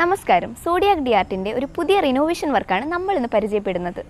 നമസ്കാരം, zodiac D ആർട്ടിൻ്റെ ഒരു പുതിയ റിനോവേഷൻ വർക്കാണ് നമ്മൾ ഇന്ന് പരിചയപ്പെടുന്നത്.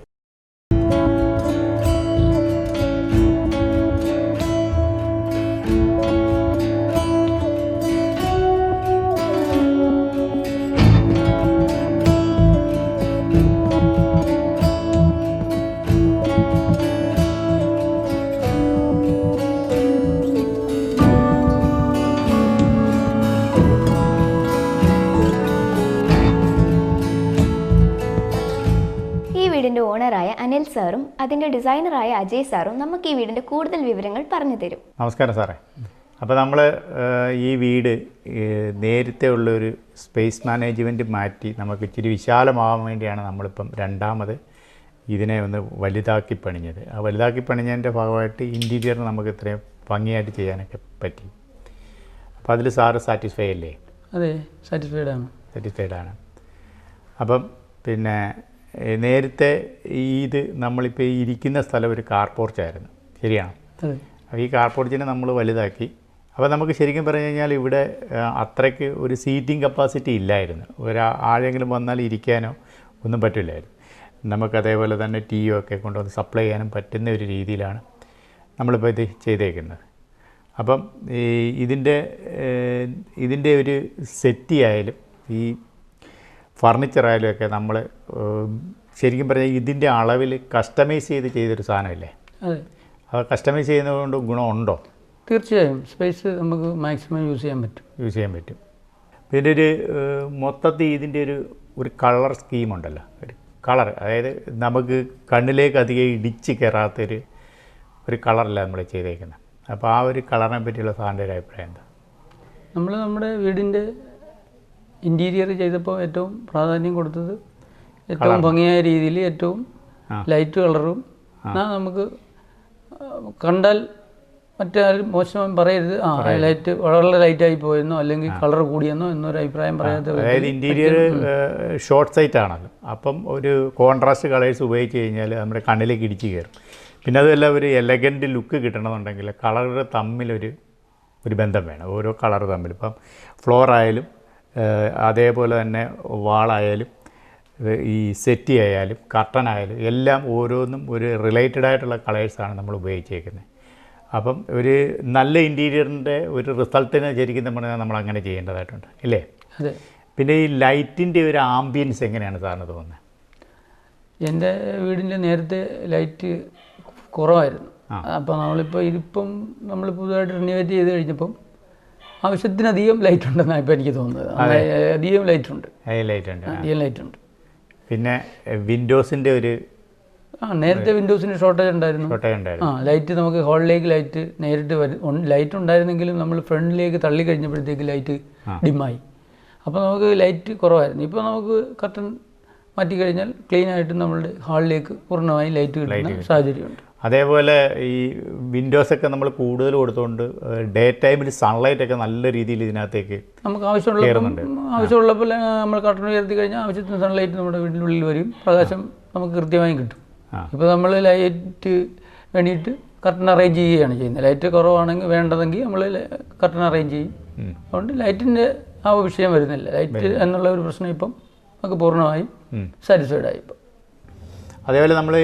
വീടിൻ്റെ ഓണറായ അനിൽ സാറും അതിൻ്റെ ഡിസൈനറായ അജയ് സാറും നമുക്ക് ഈ വീടിൻ്റെ കൂടുതൽ വിവരങ്ങൾ പറഞ്ഞു തരും. നമസ്കാരം സാറേ. അപ്പോൾ നമ്മൾ ഈ വീട് നേരത്തെ ഉള്ളൊരു സ്പേസ് മാനേജ്മെൻറ്റ് മാറ്റി നമുക്ക് ഇച്ചിരി വിശാലമാകാൻ വേണ്ടിയാണ് നമ്മളിപ്പം രണ്ടാമത് ഇതിനെ ഒന്ന് വലുതാക്കി പണിഞ്ഞത്. ആ വലുതാക്കി പണിഞ്ഞതിൻ്റെ ഭാഗമായിട്ട് ഇൻറ്റീരിയർ നമുക്ക് ഇത്രയും ഭംഗിയായിട്ട് ചെയ്യാനൊക്കെ പറ്റി. അപ്പോൾ അതിൽ സാറ് സാറ്റിസ്ഫൈ അല്ലേ? അതെ, സാറ്റിസ്ഫൈഡാണ്. അപ്പം പിന്നെ നേരത്തെ ഇത് നമ്മളിപ്പോൾ ഇരിക്കുന്ന സ്ഥലം ഒരു കാർ പോർച്ചായിരുന്നു, ശരിയാണ്? അപ്പോൾ ഈ കാർ പോർച്ചിനെ നമ്മൾ വലുതാക്കി. അപ്പോൾ നമുക്ക് ശരിക്കും പറഞ്ഞു കഴിഞ്ഞാൽ ഇവിടെ അത്രയ്ക്ക് ഒരു സീറ്റിംഗ് കപ്പാസിറ്റി ഇല്ലായിരുന്നു. ആരെങ്കിലും വന്നാൽ ഇരിക്കാനോ ഒന്നും പറ്റില്ലായിരുന്നു. നമുക്കതേപോലെ തന്നെ ടീയോ ഒക്കെ കൊണ്ടുവന്ന് സപ്ലൈ ചെയ്യാനും പറ്റുന്ന ഒരു രീതിയിലാണ് നമ്മളിപ്പോൾ ഇത് ചെയ്തേക്കുന്നത്. അപ്പം ഇതിൻ്റെ ഒരു സെറ്റി ആയാലും ഈ ഫർണിച്ചറായാലും ഒക്കെ നമ്മൾ ശരിക്കും പറഞ്ഞാൽ ഇതിൻ്റെ അളവിൽ കസ്റ്റമൈസ് ചെയ്തൊരു സാധനമല്ലേ? അത് കസ്റ്റമൈസ് ചെയ്യുന്നതുകൊണ്ട് ഗുണമുണ്ടോ? തീർച്ചയായും സ്പേസ് നമുക്ക് മാക്സിമം യൂസ് ചെയ്യാൻ പറ്റും. ഇതിൻ്റെ ഒരു മൊത്തത്തിൽ ഇതിൻ്റെ ഒരു കളർ സ്കീമുണ്ടല്ലോ, ഒരു കളർ, അതായത് നമുക്ക് കണ്ണിലേക്ക് അധികം ഇടിച്ച് കയറാത്തൊരു കളറല്ല നമ്മൾ ചെയ്തേക്കുന്നത്. അപ്പോൾ ആ ഒരു കളറിനെ പറ്റിയുള്ള സാറിൻ്റെ ഒരു അഭിപ്രായം എന്താ? നമ്മുടെ വീടിൻ്റെ ഇൻറ്റീരിയർ ചെയ്തപ്പോൾ ഏറ്റവും പ്രാധാന്യം കൊടുത്തത് ഏറ്റവും ഭംഗിയായ രീതിയിൽ ഏറ്റവും ലൈറ്റ് കളറും, നമുക്ക് കണ്ടാൽ മറ്റാരും മോശം പറയരുത്, ലൈറ്റ് വളരെ ലൈറ്റായി പോയെന്നോ അല്ലെങ്കിൽ കളർ കൂടിയെന്നോ എന്നൊരു അഭിപ്രായം പറയാത്ത. അതായത് ഇൻറ്റീരിയർ ഷോർട്ട് സൈറ്റ് ആണല്ലോ, അപ്പം ഒരു കോൺട്രാസ്റ്റ് കളേഴ്സ് ഉപയോഗിച്ച് കഴിഞ്ഞാൽ നമ്മുടെ കണ്ണിലേക്ക് ഇടിച്ച് കയറും. പിന്നെ അതുമല്ല ഒരു എലഗൻറ്റ് ലുക്ക് കിട്ടണമെന്നുണ്ടെങ്കിൽ കളർ തമ്മിലൊരു ബന്ധം വേണം, ഓരോ കളർ തമ്മിൽ. ഇപ്പം ഫ്ലോർ ആയാലും അതേപോലെ തന്നെ വാളായാലും ഈ സെറ്റി ആയാലും കർട്ടനായാലും എല്ലാം ഓരോന്നും ഒരു റിലേറ്റഡ് ആയിട്ടുള്ള കളേഴ്സാണ് നമ്മൾ ഉപയോഗിച്ചേക്കുന്നത്. അപ്പം ഒരു നല്ല ഇൻറ്റീരിയറിൻ്റെ ഒരു റിസൾട്ടിന് ശരിക്കും നമ്മൾ അങ്ങനെ ചെയ്യേണ്ടതായിട്ടുണ്ട്, ഇല്ലേ? അതെ. പിന്നെ ഈ ലൈറ്റിൻ്റെ ഒരു ആംബിയൻസ് എങ്ങനെയാണ് സാറിന് തോന്നുന്നത്? എൻ്റെ വീടിൻ്റെ നേരത്തെ ലൈറ്റ് കുറവായിരുന്നു. അപ്പോൾ നമ്മളിപ്പോൾ നമ്മൾ പുതുതായിട്ട് റിനോവേറ്റ് ചെയ്ത് കഴിഞ്ഞപ്പം ആവശ്യത്തിനധികം ലൈറ്റ് ഉണ്ടെന്നാണ് ഇപ്പോൾ എനിക്ക് തോന്നുന്നത്. അധികം ലൈറ്റ് ഉണ്ട്. പിന്നെ വിൻഡോസിൻ്റെ നേരത്തെ വിൻഡോസിന് ഷോർട്ടേജ് ഉണ്ടായിരുന്നു. ലൈറ്റ് നമുക്ക് ഹാളിലേക്ക് ലൈറ്റ് നേരിട്ട് ലൈറ്റ് ഉണ്ടായിരുന്നെങ്കിലും നമ്മൾ ഫ്രണ്ടിലേക്ക് തള്ളി കഴിഞ്ഞപ്പോഴത്തേക്ക് ലൈറ്റ് ഡിമ്മായി. അപ്പോൾ നമുക്ക് ലൈറ്റ് കുറവായിരുന്നു. ഇപ്പോൾ നമുക്ക് കർട്ടൻ മാറ്റിക്കഴിഞ്ഞാൽ ക്ലീനായിട്ട് നമ്മളുടെ ഹാളിലേക്ക് പൂർണ്ണമായി ലൈറ്റ് കിട്ടുന്ന സാഹചര്യമുണ്ട്. അതേപോലെ ഈ വിൻഡോസൊക്കെ നമ്മൾ കൂടുതൽ കൊടുത്തുകൊണ്ട് ഡേ ടൈമിൽ സൺലൈറ്റൊക്കെ നല്ല രീതിയിൽ ഇതിനകത്തേക്ക് നമുക്ക് ആവശ്യമുള്ളപ്പോൾ നമ്മൾ കർട്ടൻ ഉയർത്തി കഴിഞ്ഞാൽ ആവശ്യത്തിന് സൺലൈറ്റ് നമ്മുടെ വീടിനുള്ളിൽ വരും, പ്രകാശം നമുക്ക് കൃത്യമായി കിട്ടും. ഇപ്പോൾ നമ്മൾ ലൈറ്റ് വേണ്ടിയിട്ട് കർട്ടൻ അറേഞ്ച് ചെയ്യുകയാണ് ചെയ്യുന്നത്. ലൈറ്റ് കുറവാണെങ്കിൽ വേണ്ടതെങ്കിൽ നമ്മൾ കർട്ടൻ അറേഞ്ച് ചെയ്യും. അതുകൊണ്ട് ലൈറ്റിൻ്റെ ആ വിഷയം വരുന്നില്ല. ലൈറ്റ് എന്നുള്ള ഒരു പ്രശ്നം ഇപ്പം നമുക്ക് പൂർണ്ണമായും സാറ്റിസ്ഫൈഡ് ആയി. അതേപോലെ നമ്മൾ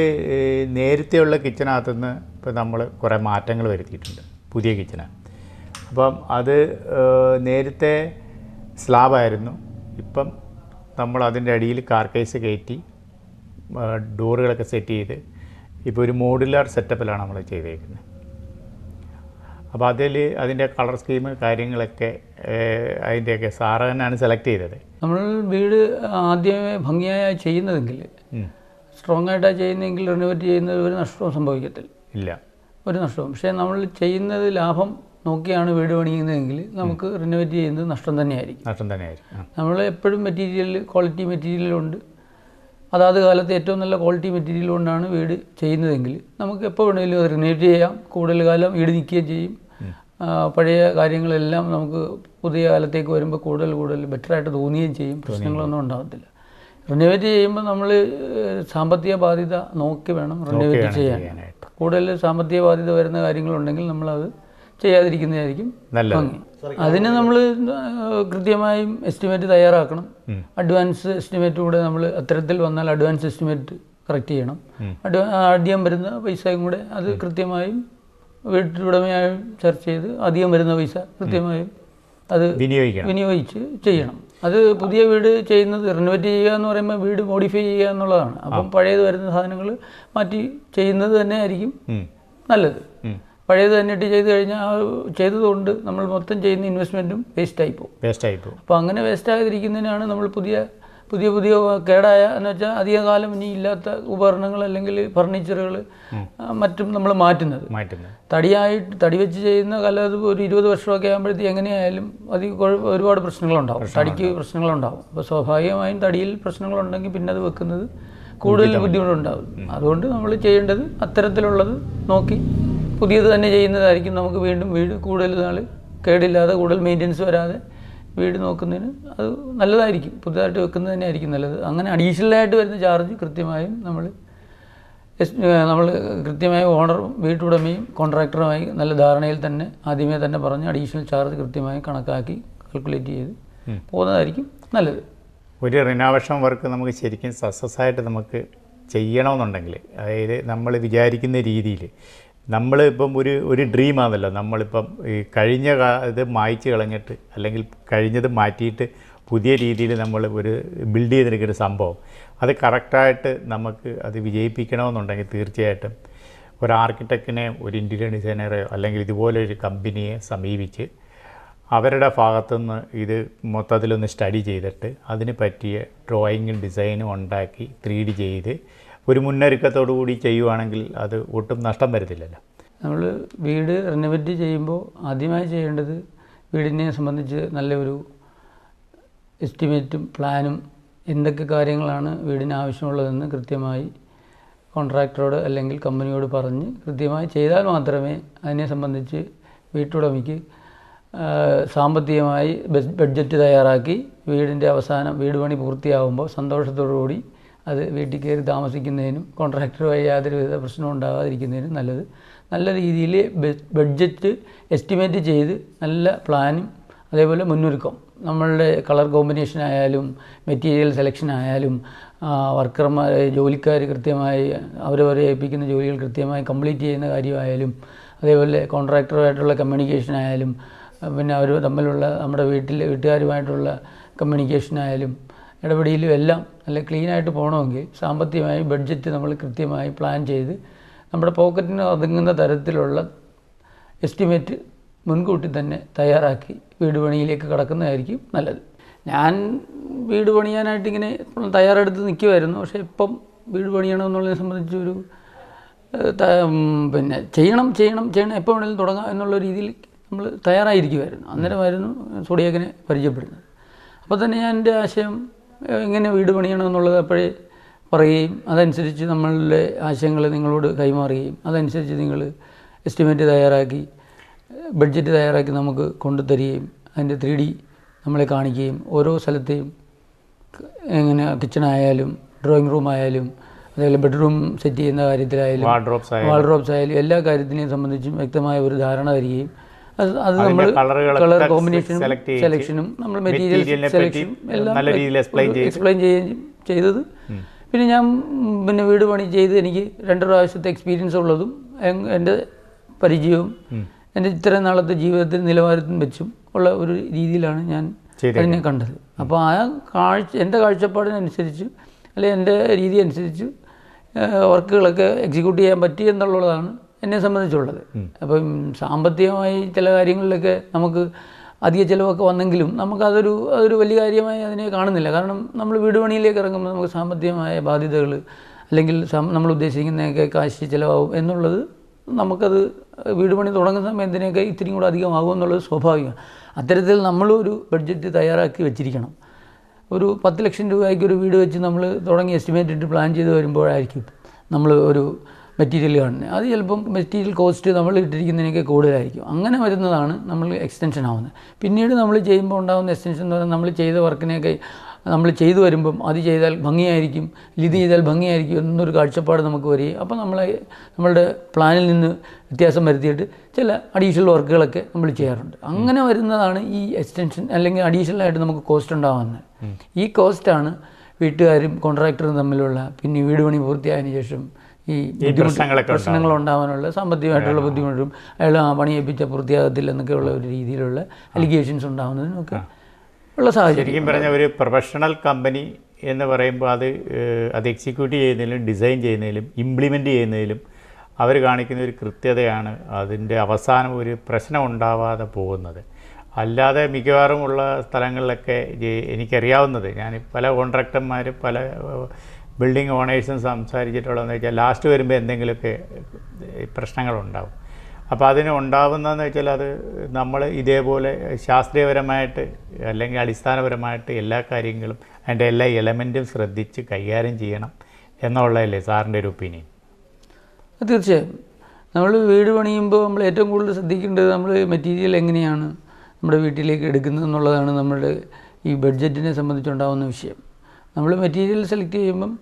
നേരത്തെയുള്ള കിച്ചനകത്തുനിന്ന് ഇപ്പോൾ നമ്മൾ കുറേ മാറ്റങ്ങൾ വരുത്തിയിട്ടുണ്ട്, പുതിയ കിച്ചന്. അപ്പം അത് നേരത്തെ സ്ലാബായിരുന്നു, ഇപ്പം നമ്മൾ അതിൻ്റെ അടിയിൽ കാർക്കേസ് കയറ്റി ഡോറുകളൊക്കെ സെറ്റ് ചെയ്ത് ഇപ്പോൾ ഒരു മോഡുലാർ സെറ്റപ്പിലാണ് നമ്മൾ ചെയ്തേക്കുന്നത്. അപ്പോൾ അതിൻ്റെ കളർ സ്കീം കാര്യങ്ങളൊക്കെ അതിൻ്റെയൊക്കെ സാറ് തന്നെയാണ് സെലക്ട് ചെയ്തത്. നമ്മൾ വീട് ആദ്യമേ ഭംഗിയായി ചെയ്യുന്നതെങ്കിൽ, സ്ട്രോങ് ആയിട്ടാണ് ചെയ്യുന്നതെങ്കിൽ റിനോവേറ്റ് ചെയ്യുന്നത് ഒരു നഷ്ടവും സംഭവിക്കത്തില്ല, ഒരു നഷ്ടവും. പക്ഷേ നമ്മൾ ചെയ്യുന്നത് ലാഭം നോക്കിയാണ് വീട് പണിയുന്നതെങ്കിൽ നമുക്ക് റിനോവേറ്റ് ചെയ്യുന്നത് നഷ്ടം തന്നെയായിരിക്കും. നമ്മൾ എപ്പോഴും ക്വാളിറ്റി മെറ്റീരിയലുണ്ട്, അതാത് കാലത്ത് ഏറ്റവും നല്ല ക്വാളിറ്റി മെറ്റീരിയൽ കൊണ്ടാണ് വീട് ചെയ്യുന്നതെങ്കിൽ നമുക്ക് എപ്പോൾ വേണമെങ്കിലും അത് റിനോവേറ്റ് ചെയ്യാം. കൂടുതൽ കാലം വീട് നിൽക്കുകയും ചെയ്യും. പഴയ കാര്യങ്ങളെല്ലാം നമുക്ക് പുതിയ കാലത്തേക്ക് വരുമ്പോൾ കൂടുതൽ ബെറ്ററായിട്ട് തോന്നുകയും ചെയ്യും. പ്രശ്നങ്ങളൊന്നും ഉണ്ടാകത്തില്ല. റിനോവേറ്റ് ചെയ്യുമ്പോൾ നമ്മൾ സാമ്പത്തിക ബാധ്യത നോക്കി വേണം റിനോവേറ്റ് ചെയ്യാൻ. കൂടുതൽ സാമ്പത്തിക ബാധ്യത വരുന്ന കാര്യങ്ങളുണ്ടെങ്കിൽ നമ്മളത് ചെയ്യാതിരിക്കുന്നതായിരിക്കും നല്ലത്. അതിന് നമ്മൾ കൃത്യമായും എസ്റ്റിമേറ്റ് തയ്യാറാക്കണം. അഡ്വാൻസ് എസ്റ്റിമേറ്റ് കൂടെ നമ്മൾ അത്തരത്തിൽ വന്നാൽ അഡ്വാൻസ് എസ്റ്റിമേറ്റ് കറക്റ്റ് ചെയ്യണം. ആദ്യം വരുന്ന പൈസയും കൂടെ അത് കൃത്യമായും വീട്ടുടമയായും ചർച്ച ചെയ്ത് അധികം വരുന്ന പൈസ കൃത്യമായും അത് വിനിയോഗിച്ച് ചെയ്യണം. അത് പുതിയ വീട് ചെയ്യുന്നത് റിനോവേറ്റ് ചെയ്യുക എന്ന് പറയുമ്പോൾ വീട് മോഡിഫൈ ചെയ്യുക എന്നുള്ളതാണ്. അപ്പം പഴയത് വരുന്ന സാധനങ്ങൾ മാറ്റി ചെയ്യുന്നത് തന്നെ ആയിരിക്കും നല്ലത്. പഴയത് തന്നെ ചെയ്ത് കഴിഞ്ഞാൽ ചെയ്തതുകൊണ്ട് നമ്മൾ മൊത്തം ചെയ്യുന്ന ഇൻവെസ്റ്റ്മെൻറ്റും വേസ്റ്റായി പോകും. അപ്പോൾ അങ്ങനെ വേസ്റ്റാകാതിരിക്കുന്നതിനാണ് നമ്മൾ പുതിയ കേടായ എന്ന് വെച്ചാൽ അധികകാലം ഇനി ഇല്ലാത്ത ഉപകരണങ്ങൾ അല്ലെങ്കിൽ ഫർണിച്ചറുകൾ മറ്റും നമ്മൾ മാറ്റുന്നത്. തടി വെച്ച് ചെയ്യുന്ന കാലത്ത് ഒരു 20 വർഷമൊക്കെ ആകുമ്പോഴത്തേക്ക് എങ്ങനെയായാലും ഒരുപാട് പ്രശ്നങ്ങളുണ്ടാവും, തടിക്ക് പ്രശ്നങ്ങളുണ്ടാവും. അപ്പോൾ സ്വാഭാവികമായും തടിയിൽ പ്രശ്നങ്ങളുണ്ടെങ്കിൽ പിന്നെ അത് വെക്കുന്നത് കൂടുതൽ ബുദ്ധിമുട്ടുണ്ടാകും. അതുകൊണ്ട് നമ്മൾ ചെയ്യേണ്ടത് അത്തരത്തിലുള്ളത് നോക്കി പുതിയത് തന്നെ ചെയ്യുന്നതായിരിക്കും. നമുക്ക് വീണ്ടും വീട് കൂടുതൽ നാൾ കേടില്ലാതെ കൂടുതൽ മെയിൻ്റെനൻസ് വരാതെ വീട് നോക്കുന്നതിന് അത് നല്ലതായിരിക്കും. പുതുതായിട്ട് വെക്കുന്നത് തന്നെ ആയിരിക്കും നല്ലത്. അങ്ങനെ അഡീഷണലായിട്ട് വരുന്ന ചാർജ് കൃത്യമായും നമ്മൾ കൃത്യമായി ഓണറും വീട്ടുടമയും കോൺട്രാക്ടറുമായി നല്ല ധാരണയിൽ തന്നെ ആദ്യമേ തന്നെ പറഞ്ഞ് അഡീഷണൽ ചാർജ് കൃത്യമായി കണക്കാക്കി കാൽക്കുലേറ്റ് ചെയ്ത് പോകുന്നതായിരിക്കും നല്ലത്. ഒരു റിനോവേഷൻ വർക്ക് നമുക്ക് ശരിക്കും സക്സസ് ആയിട്ട് നമുക്ക് ചെയ്യണമെന്നുണ്ടെങ്കിൽ, അതായത് നമ്മൾ വിചാരിക്കുന്ന രീതിയിൽ നമ്മളിപ്പം ഒരു ഡ്രീമാണല്ലോ. നമ്മളിപ്പം ഈ കഴിഞ്ഞ ഇത് മായ്ച്ച് കളഞ്ഞിട്ട് അല്ലെങ്കിൽ കഴിഞ്ഞത് മാറ്റിയിട്ട് പുതിയ രീതിയിൽ നമ്മൾ ഒരു ബിൽഡ് ചെയ്തെടുക്കുന്ന സംഭവം അത് കറക്റ്റായിട്ട് നമുക്ക് അത് വിജയിപ്പിക്കണമെന്നുണ്ടെങ്കിൽ തീർച്ചയായിട്ടും ഒരു ആർക്കിടെക്റ്റിനെ, ഒരു ഇൻറ്റീരിയർ ഡിസൈനറെയോ അല്ലെങ്കിൽ ഇതുപോലൊരു കമ്പനിയെ സമീപിച്ച് അവരുടെ ഭാഗത്തുനിന്ന് ഇത് മൊത്തത്തിലൊന്ന് സ്റ്റഡി ചെയ്തിട്ട് അതിന് പറ്റിയ ഡ്രോയിങ്ങും ഡിസൈനും ഉണ്ടാക്കി 3D ചെയ്ത് ഒരു മുന്നൊരുക്കത്തോടു കൂടി ചെയ്യുവാണെങ്കിൽ അത് ഒട്ടും നഷ്ടം വരത്തില്ലല്ലോ. നമ്മൾ വീട് റിനോവേറ്റ് ചെയ്യുമ്പോൾ ആദ്യമായി ചെയ്യേണ്ടത് വീടിനെ സംബന്ധിച്ച് നല്ലൊരു എസ്റ്റിമേറ്റും പ്ലാനും എന്തൊക്കെ കാര്യങ്ങളാണ് വീടിന് ആവശ്യമുള്ളതെന്ന് കൃത്യമായി കോൺട്രാക്ടറോട് അല്ലെങ്കിൽ കമ്പനിയോട് പറഞ്ഞ് കൃത്യമായി ചെയ്താൽ മാത്രമേ അതിനെ സംബന്ധിച്ച് വീട്ടുടമയ്ക്ക് സാമ്പത്തികമായി ബഡ്ജറ്റ് തയ്യാറാക്കി വീടിൻ്റെ അവസാനം വീട് പണി പൂർത്തിയാകുമ്പോൾ സന്തോഷത്തോടു കൂടി അത് വീട്ടിൽ കയറി താമസിക്കുന്നതിനും കോൺട്രാക്ടറുമായി യാതൊരുവിധ പ്രശ്നവും ഉണ്ടാകാതിരിക്കുന്നതിനും നല്ലത്. നല്ല രീതിയിൽ ബഡ്ജറ്റ് എസ്റ്റിമേറ്റ് ചെയ്ത് നല്ല പ്ലാനും അതേപോലെ മുന്നൊരുക്കം നമ്മളുടെ കളർ കോമ്പിനേഷൻ ആയാലും മെറ്റീരിയൽ സെലക്ഷൻ ആയാലും വർക്കർമാർ ജോലിക്കാർ കൃത്യമായി അവരവരെ ഏൽപ്പിക്കുന്ന ജോലികൾ കൃത്യമായി കംപ്ലീറ്റ് ചെയ്യുന്ന കാര്യമായാലും അതേപോലെ കോൺട്രാക്ടറുമായിട്ടുള്ള കമ്മ്യൂണിക്കേഷൻ ആയാലും പിന്നെ അവർ തമ്മിലുള്ള നമ്മുടെ വീട്ടുകാരുമായിട്ടുള്ള കമ്മ്യൂണിക്കേഷൻ ആയാലും ഇടപെടലും എല്ലാം നല്ല ക്ലീനായിട്ട് പോകണമെങ്കിൽ സാമ്പത്തികമായി ബഡ്ജറ്റ് നമ്മൾ കൃത്യമായി പ്ലാൻ ചെയ്ത് നമ്മുടെ പോക്കറ്റിന് ഒതുങ്ങുന്ന തരത്തിലുള്ള എസ്റ്റിമേറ്റ് മുൻകൂട്ടി തന്നെ തയ്യാറാക്കി വീട് പണിയിലേക്ക് കടക്കുന്നതായിരിക്കും നല്ലത്. ഞാൻ വീട് പണിയാനായിട്ട് ഇങ്ങനെ തയ്യാറെടുത്ത് നിൽക്കുമായിരുന്നു. പക്ഷേ ഇപ്പം വീട് പണിയണമെന്നുള്ളതിനെ സംബന്ധിച്ചൊരു പിന്നെ ചെയ്യണം എപ്പോൾ വേണമെങ്കിലും തുടങ്ങാം എന്നുള്ള രീതിയിൽ നമ്മൾ തയ്യാറായിരിക്കുമായിരുന്നു. അന്നേരമായിരുന്നു സോഡിയാക്കിനെ പരിചയപ്പെടുന്നത്. അപ്പോൾ തന്നെ ഞാൻ എൻ്റെ ആശയം എങ്ങനെ വീട് പണിയണമെന്നുള്ളത് അപ്പോഴേ പറയുകയും അതനുസരിച്ച് നമ്മളുടെ ആശയങ്ങൾ നിങ്ങളോട് കൈമാറുകയും അതനുസരിച്ച് നിങ്ങൾ എസ്റ്റിമേറ്റ് തയ്യാറാക്കി ബഡ്ജറ്റ് തയ്യാറാക്കി നമുക്ക് കൊണ്ടുതരികയും അതിൻ്റെ 3D നമ്മളെ കാണിക്കുകയും ഓരോ സ്ഥലത്തെയും എങ്ങനെ കിച്ചണായാലും ഡ്രോയിങ് റൂം ആയാലും അതേപോലെ ബെഡ്റൂം സെറ്റ് ചെയ്യുന്ന കാര്യത്തിലായാലും വാൾഡ്രോബ്സ് ആയാലും എല്ലാ കാര്യത്തിനെയും സംബന്ധിച്ചും വ്യക്തമായ ഒരു ധാരണ തരികയും അത് നമ്മൾ കളർ കോമ്പിനേഷനും സെലക്ഷനും നമ്മൾ മെറ്റീരിയൽ സെലക്ഷനും എല്ലാം എക്സ്പ്ലെയിൻ ചെയ്തത്. പിന്നെ ഞാൻ വീട് പണി ചെയ്ത് എനിക്ക് 2 പ്രാവശ്യത്തെ എക്സ്പീരിയൻസ് ഉള്ളതും എൻ്റെ പരിചയവും എൻ്റെ ഇത്രയും നാളത്തെ ജീവിതത്തിൽ നിലവാരത്തിനും വെച്ചും ഉള്ള ഒരു രീതിയിലാണ് ഞാൻ അതിനെ കണ്ടത്. അപ്പോൾ ആ എൻ്റെ കാഴ്ചപ്പാടിനനുസരിച്ച് അല്ലെങ്കിൽ എൻ്റെ രീതി അനുസരിച്ച് വർക്കുകളൊക്കെ എക്സിക്യൂട്ട് ചെയ്യാൻ പറ്റി എന്നുള്ളതാണ് എന്നെ സംബന്ധിച്ചുള്ളത്. അപ്പം സാമ്പത്തികമായി ചില കാര്യങ്ങളിലൊക്കെ നമുക്ക് അധിക ചിലവൊക്കെ വന്നെങ്കിലും അതൊരു വലിയ കാര്യമായി അതിനെ കാണുന്നില്ല. കാരണം നമ്മൾ വീട് പണിയിലേക്ക് ഇറങ്ങുമ്പോൾ നമുക്ക് സാമ്പത്തികമായ ബാധ്യതകൾ അല്ലെങ്കിൽ നമ്മൾ ഉദ്ദേശിക്കുന്നതൊക്കെ കാശ് ചിലവാകും എന്നുള്ളത് നമുക്കത് വീട് പണി തുടങ്ങുന്ന സമയത്തിനൊക്കെ ഇത്തിരി കൂടെ അധികമാകും എന്നുള്ളത് സ്വാഭാവികമാണ്. അത്തരത്തിൽ നമ്മളൊരു ബഡ്ജറ്റ് തയ്യാറാക്കി വെച്ചിരിക്കണം. ഒരു 10 ലക്ഷം രൂപയ്ക്ക് ഒരു വീട് വെച്ച് നമ്മൾ തുടങ്ങി എസ്റ്റിമേറ്റ് ഇട്ട് പ്ലാൻ ചെയ്ത് വരുമ്പോഴായിരിക്കും നമ്മൾ ഒരു മെറ്റീരിയൽ കാണുന്നത്. അത് ചിലപ്പം മെറ്റീരിയൽ കോസ്റ്റ് നമ്മൾ ഇട്ടിരിക്കുന്നതിനൊക്കെ കൂടുതലായിരിക്കും. അങ്ങനെ വരുന്നതാണ് നമ്മൾ എക്സ്റ്റൻഷൻ ആവുന്നത്. പിന്നീട് നമ്മൾ ചെയ്യുമ്പോൾ ഉണ്ടാകുന്ന എക്സ്റ്റൻഷൻ എന്ന് പറഞ്ഞാൽ നമ്മൾ ചെയ്ത വർക്കിനെയൊക്കെ നമ്മൾ ചെയ്തു വരുമ്പം അത് ചെയ്താൽ ഭംഗിയായിരിക്കും, ഇത് ചെയ്താൽ ഭംഗിയായിരിക്കും എന്നൊരു കാഴ്ചപ്പാട് നമുക്ക് വരികയും അപ്പോൾ നമ്മളുടെ പ്ലാനിൽ നിന്ന് വ്യത്യാസം വരുത്തിയിട്ട് ചില അഡീഷണൽ വർക്കുകളൊക്കെ നമ്മൾ ചെയ്യാറുണ്ട്. അങ്ങനെ വരുന്നതാണ് ഈ എക്സ്റ്റൻഷൻ അല്ലെങ്കിൽ അഡീഷണലായിട്ട് നമുക്ക് കോസ്റ്റ് ഉണ്ടാകുന്നത്. ഈ കോസ്റ്റാണ് വീട്ടുകാരും കോൺട്രാക്ടറും തമ്മിലുള്ള പിന്നെ വീട് പണി പൂർത്തിയായതിനു ശേഷം ഈ പ്രശ്നങ്ങൾ ഉണ്ടാകാനുള്ള സാമ്പത്തികമായിട്ടുള്ള ബുദ്ധിമുട്ടും അയാൾ പണി ഏൽപ്പിച്ച പൂർത്തിയാകത്തില്ല എന്നൊക്കെയുള്ള ഒരു രീതിയിലുള്ള അലിഗേഷൻസ് ഉണ്ടാകുന്നതിനൊക്കെ ഉള്ള സാഹചര്യം. ശരിക്കും പറഞ്ഞാൽ ഒരു പ്രൊഫഷണൽ കമ്പനി എന്ന് പറയുമ്പോൾ അത് എക്സിക്യൂട്ട് ചെയ്യുന്നതിലും ഡിസൈൻ ചെയ്യുന്നതിലും ഇംപ്ലിമെൻ്റ് ചെയ്യുന്നതിലും അവർ കാണിക്കുന്ന ഒരു കൃത്യതയാണ് അതിൻ്റെ അവസാനം ഒരു പ്രശ്നം ഉണ്ടാവാതെ പോകുന്നത്. അല്ലാതെ മിക്കവാറും ഉള്ള സ്ഥലങ്ങളിലൊക്കെ എനിക്കറിയാവുന്നത്, ഞാൻ പല കോൺട്രാക്ടർമാരും പല ബിൽഡിംഗ് ഓണേഴ്സും സംസാരിച്ചിട്ടുള്ളതെന്ന് വെച്ചാൽ ലാസ്റ്റ് വരുമ്പോൾ എന്തെങ്കിലുമൊക്കെ പ്രശ്നങ്ങളുണ്ടാവും. അപ്പോൾ അതിന് ഉണ്ടാവുന്നതെന്ന് വെച്ചാൽ അത് നമ്മൾ ഇതേപോലെ ശാസ്ത്രീയപരമായിട്ട് അല്ലെങ്കിൽ അടിസ്ഥാനപരമായിട്ട് എല്ലാ കാര്യങ്ങളും അതിൻ്റെ എല്ലാ എലമെൻറ്റും ശ്രദ്ധിച്ച് കൈകാര്യം ചെയ്യണം എന്നുള്ളതല്ലേ സാറിൻ്റെ ഒരു ഒപ്പീനിയൻ? തീർച്ചയായും നമ്മൾ വീട് പണിയുമ്പോൾ നമ്മൾ ഏറ്റവും കൂടുതൽ ശ്രദ്ധിക്കേണ്ടത് നമ്മൾ മെറ്റീരിയൽ എങ്ങനെയാണ് നമ്മുടെ വീട്ടിലേക്ക് എടുക്കുന്നത് എന്നുള്ളതാണ് നമ്മുടെ ഈ ബഡ്ജറ്റിനെ സംബന്ധിച്ചുണ്ടാകുന്ന വിഷയം. നമ്മൾ മെറ്റീരിയൽ സെലക്ട് ചെയ്യുമ്പം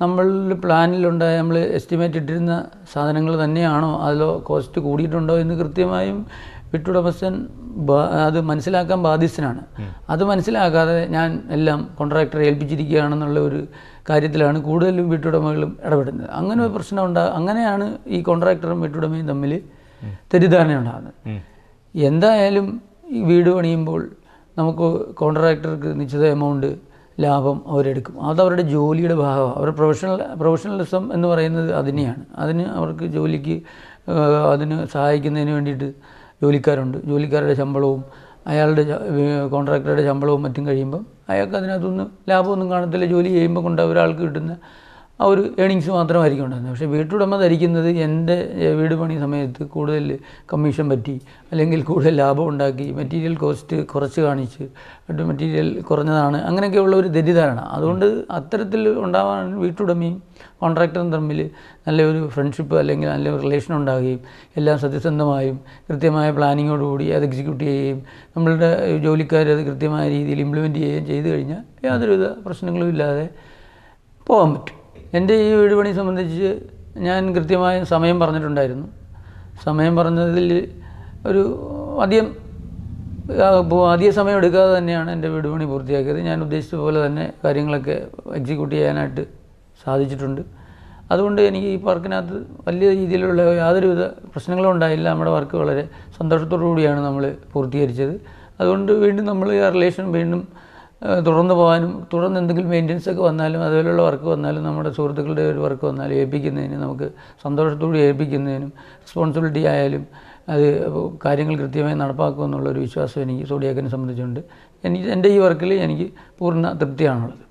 നമ്മളുടെ പ്ലാനിലുണ്ടായ നമ്മൾ എസ്റ്റിമേറ്റ് ഇട്ടിരുന്ന സാധനങ്ങൾ തന്നെയാണോ അതിലോ കോസ്റ്റ് കൂടിയിട്ടുണ്ടോ എന്ന് കൃത്യമായും വീട്ടുടമസ്ഥൻ അത് മനസ്സിലാക്കാൻ ബാധ്യസ്ഥനാണ്. അത് മനസ്സിലാക്കാതെ ഞാൻ എല്ലാം കോൺട്രാക്ടറെ ഏൽപ്പിച്ചിരിക്കുകയാണെന്നുള്ള ഒരു കാര്യത്തിലാണ് കൂടുതലും വീട്ടുടമകളും ഇടപെടുന്നത്. അങ്ങനെ ഒരു പ്രശ്നം അങ്ങനെയാണ് ഈ കോൺട്രാക്ടറും വീട്ടുടമയും തമ്മിൽ തെറ്റിദ്ധാരണ ഉണ്ടാകുന്നത്. എന്തായാലും ഈ വീട് പണിയുമ്പോൾ നമുക്ക് കോൺട്രാക്ടർക്ക് നിശ്ചിത എമൗണ്ട് ലാഭം അവരെടുക്കും. അതവരുടെ ജോലിയുടെ ഭാഗമാണ്. അവരുടെ പ്രൊഫഷണലിസം എന്ന് പറയുന്നത് അതിനെയാണ്. അവർക്ക് ജോലിക്ക് അതിന് സഹായിക്കുന്നതിന് വേണ്ടിയിട്ട് ജോലിക്കാരുണ്ട്. ജോലിക്കാരുടെ ശമ്പളവും കോൺട്രാക്ടറുടെ ശമ്പളവും മറ്റും കഴിയുമ്പം അയാൾക്ക് അതിനകത്തൊന്നും ലാഭമൊന്നും കാണത്തില്ല. ജോലി ചെയ്യുമ്പോൾ കൊണ്ട് ഒരാൾക്ക് കിട്ടുന്ന ആ ഒരു ഏണിങ്സ് മാത്രമായിരിക്കും ഉണ്ടാകുന്നത്. പക്ഷേ വീട്ടുടമ ധരിക്കുന്നത് എൻ്റെ വീട് പണി സമയത്ത് കൂടുതൽ കമ്മീഷൻ പറ്റി അല്ലെങ്കിൽ കൂടുതൽ ലാഭം ഉണ്ടാക്കി മെറ്റീരിയൽ കോസ്റ്റ് കുറച്ച് കാണിച്ച് മെറ്റീരിയൽ കുറഞ്ഞതാണ് അങ്ങനെയൊക്കെയുള്ള ഒരു തെറ്റിദ്ധാരണ. അതുകൊണ്ട് അത്തരത്തിൽ ഉണ്ടാകാൻ വീട്ടുടമയും കോൺട്രാക്ടറും തമ്മിൽ നല്ലൊരു ഫ്രണ്ട്ഷിപ്പ് അല്ലെങ്കിൽ നല്ലൊരു റിലേഷൻ ഉണ്ടാകുകയും എല്ലാം സത്യസന്ധമായും കൃത്യമായ പ്ലാനിങ്ങോടുകൂടി അത് എക്സിക്യൂട്ട് ചെയ്യുകയും നമ്മളുടെ ജോലിക്കാർ അത് കൃത്യമായ രീതിയിൽ ഇംപ്ലിമെൻറ്റ് ചെയ്യുകയും ചെയ്തു കഴിഞ്ഞാൽ യാതൊരുവിധ പ്രശ്നങ്ങളും ഇല്ലാതെ പോകാൻ പറ്റും. എൻ്റെ ഈ വീട് പണി സംബന്ധിച്ച് ഞാൻ കൃത്യമായ സമയം പറഞ്ഞിട്ടുണ്ടായിരുന്നു. സമയം പറഞ്ഞതിൽ ഒരു അധികം സമയം എടുക്കാതെ തന്നെയാണ് എൻ്റെ വീട് പണി പൂർത്തിയാക്കിയത്. ഞാൻ ഉദ്ദേശിച്ച പോലെ തന്നെ കാര്യങ്ങളൊക്കെ എക്സിക്യൂട്ട് ചെയ്യാനായിട്ട് സാധിച്ചിട്ടുണ്ട്. അതുകൊണ്ട് എനിക്ക് ഈ വർക്കിനകത്ത് വലിയ രീതിയിലുള്ള യാതൊരുവിധ പ്രശ്നങ്ങളും ഉണ്ടായില്ല. നമ്മുടെ വർക്ക് വളരെ സന്തോഷത്തോടു കൂടിയാണ് നമ്മൾ പൂർത്തീകരിച്ചത്. അതുകൊണ്ട് വീണ്ടും നമ്മൾ ആ റിലേഷൻ വീണ്ടും തുടർന്ന് പോകാനും തുടർന്ന് എന്തെങ്കിലും മെയിൻ്റനൻസ് ഒക്കെ വന്നാലും അതുപോലെയുള്ള വർക്ക് വന്നാലും നമ്മുടെ സുഹൃത്തുക്കളുടെ ഒരു വർക്ക് വന്നാലും ഏൽപ്പിക്കുന്നതിന് നമുക്ക് സന്തോഷത്തോടെ ഏൽപ്പിക്കുന്നതിനും റെസ്പോൺസിബിലിറ്റി ആയാലും അത് കാര്യങ്ങൾ കൃത്യമായി നടപ്പാക്കുമെന്നുള്ളൊരു വിശ്വാസം എനിക്ക് സോഡിയാക്കിനെ സംബന്ധിച്ചുണ്ട്. എൻ്റെ ഈ വർക്കിൽ എനിക്ക് പൂർണ്ണ തൃപ്തിയാണുള്ളത്.